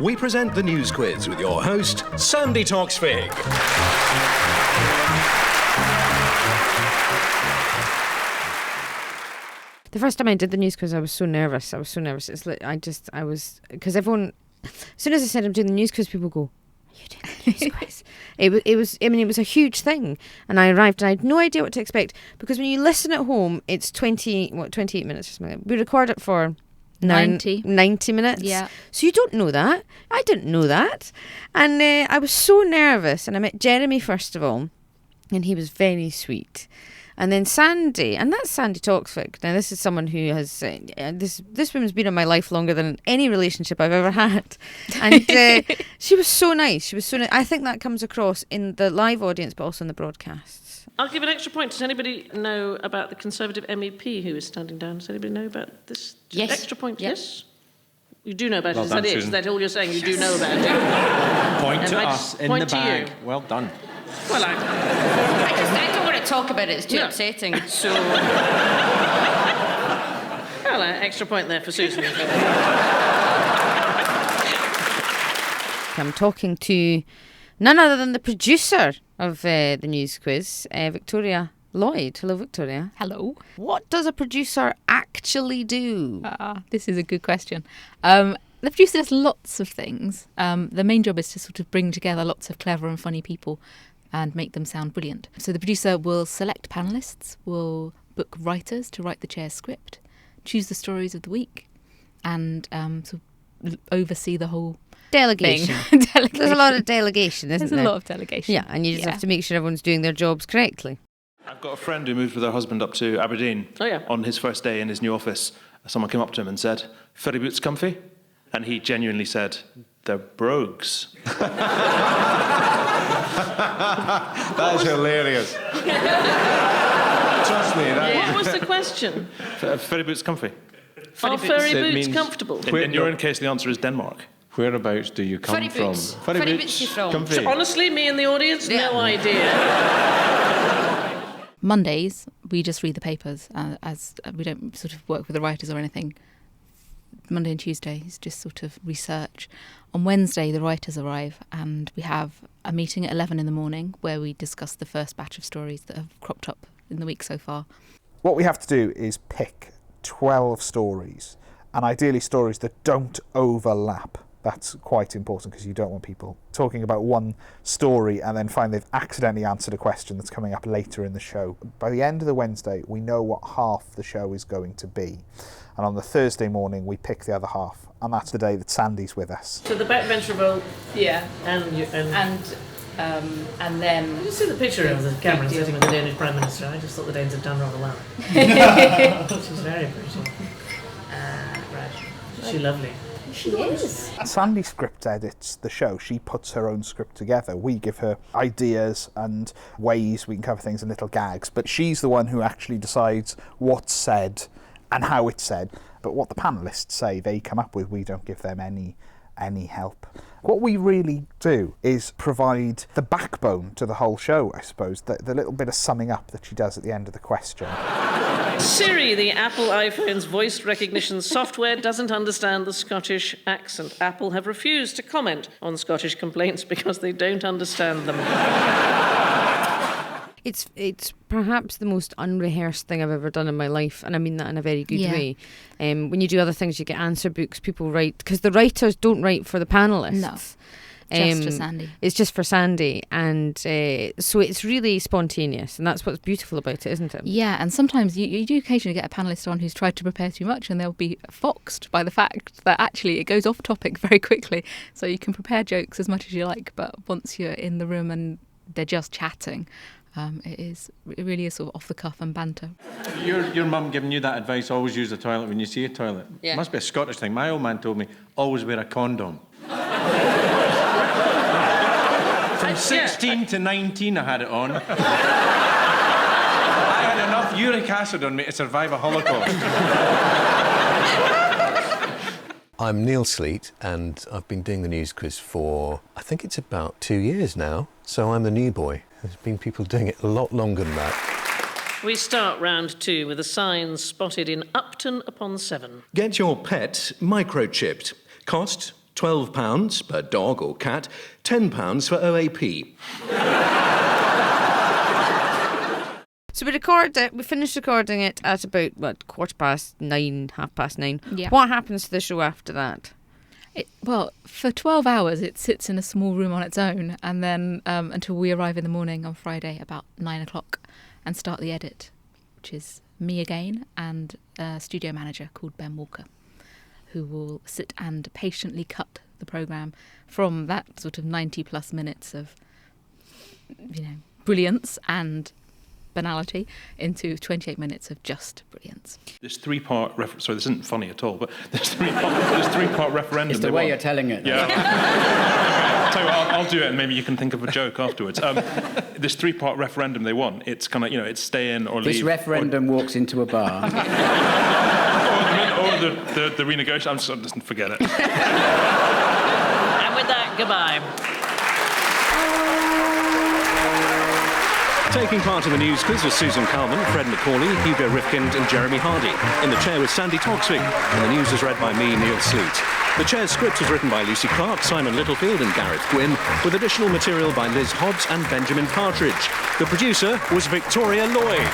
we present the News Quiz with your host, Sandy Talks Fig. The first time I did the news quiz, I was so nervous. It's like because everyone, as soon as I said I'm doing the news quiz, people go, "Are you doing the news quiz?" It was a huge thing, and I arrived and I had no idea what to expect, because when you listen at home, it's 28 minutes or something. We record it for 90 minutes. Yeah. So you don't know that. I didn't know that, and I was so nervous. And I met Jeremy first of all, and he was very sweet. And then Sandy, and that's Sandy Toksvig. Now, this is someone who has, this woman's been in my life longer than any relationship I've ever had. And she was so nice. I think that comes across in the live audience, but also in the broadcasts. I'll give an extra point. Does anybody know about the Conservative MEP who is standing down? Does anybody know about this? Yes. Extra point, Yep. yes? You do know about Well it, is done, that it? Susan. Is that all you're saying? You do know about it? Point And to I us just in point the to you. bag. Well done. Well, I don't want to talk about it. It's too No. upsetting. So well, extra point there for Susan. I'm talking to none other than the producer of the news quiz, Victoria Lloyd. Hello, Victoria. Hello. What does a producer actually do? This is a good question. The producer does lots of things. The main job is to sort of bring together lots of clever and funny people and make them sound brilliant. So the producer will select panellists, will book writers to write the chair's script, choose the stories of the week, and sort of oversee the whole Delegation. thing. Delegation. There's a lot of delegation, isn't There's there? a lot of delegation. Yeah, and you just have to make sure everyone's doing their jobs correctly. I've got a friend who moved with her husband up to Aberdeen. Oh, yeah. On his first day in his new office, someone came up to him and said, "Ferry boots comfy?" And he genuinely said, "They're brogues." That's hilarious. Trust me. What was the question? Ferry boots comfy? Are ferry It boots means- comfortable? In your own case, the answer is Denmark. Whereabouts do you come Ferry from? boots. Ferry boots you from. Comfy. Honestly, me in the audience, Yeah. no idea. Mondays, we just read the papers, as we don't sort of work with the writers or anything. Monday and Tuesday is just sort of research. On Wednesday, the writers arrive, and we have a meeting at 11 in the morning where we discuss the first batch of stories that have cropped up in the week so far. What we have to do is pick 12 stories, and ideally stories that don't overlap. That's quite important, because you don't want people talking about one story and then find they've accidentally answered a question that's coming up later in the show. By the end of the Wednesday, we know what half the show is going to be. And on the Thursday morning, we pick the other half. And that's the day that Sandy's with us. So the backbench revolt, Yeah, and then Did you see the picture of the Cameron sitting with the Danish Prime Minister? I just thought the Danes had done rather well. She's very pretty. Right. Is she lovely? she is. Sandy script edits the show. She puts her own script together. We give her ideas and ways we can cover things and little gags, but she's the one who actually decides what's said and how it's said. But what the panellists say they come up with, we don't give them any help. What we really do is provide the backbone to the whole show, I suppose, the little bit of summing up that she does at the end of the question. Siri, the Apple iPhone's voice recognition software, doesn't understand the Scottish accent. Apple have refused to comment on Scottish complaints because they don't understand them. It's perhaps the most unrehearsed thing I've ever done in my life, and I mean that in a very good way. When you do other things, you get answer books, people write, because the writers don't write for the panellists. No, just for Sandy. It's just for Sandy, and so it's really spontaneous, and that's what's beautiful about it, isn't it? Yeah, and sometimes you do occasionally get a panellist on who's tried to prepare too much, and they'll be foxed by the fact that actually it goes off topic very quickly. So you can prepare jokes as much as you like, but once you're in the room and they're just chatting, it really is sort of off the cuff and banter. Your mum giving you that advice, always use the toilet when you see a toilet. Yeah. Must be a Scottish thing. My old man told me, always wear a condom. From 16 to 19 I had it on. I had enough uric acid on me to survive a Holocaust. I'm Neil Sleet, and I've been doing the news quiz for, I think it's about 2 years now, so I'm the new boy. There's been people doing it a lot longer than that. We start round 2 with a sign spotted in Upton upon Severn. Get your pet microchipped. Cost £12 per dog or cat, £10 for OAP. So we finished recording it at about, 9:15, 9:30. Yeah. What happens to the show after that? Well, for 12 hours, it sits in a small room on its own, and then until we arrive in the morning on Friday about 9 o'clock and start the edit, which is me again and a studio manager called Ben Walker, who will sit and patiently cut the programme from that sort of 90 plus minutes of, brilliance and banality into 28 minutes of just brilliance. This three-part sorry, this isn't funny at all, but this three-part referendum. It's the way you're telling it. Yeah. Tell you what, I'll do it, and maybe you can think of a joke afterwards. This three-part referendum they want, it's kind of, it's stay in or leave. This referendum walks into a bar. or the renegotiation. I'm just forget it. And with that, goodbye. Taking part in the news quiz was Susan Calvin, Fred McCauley, Hugo Rifkind and Jeremy Hardy. In the chair was Sandy Toksvig, and the news was read by me, Neil Sleet. The chair's script was written by Lucy Clark, Simon Littlefield and Gareth Gwynn, with additional material by Liz Hobbs and Benjamin Partridge. The producer was Victoria Lloyd.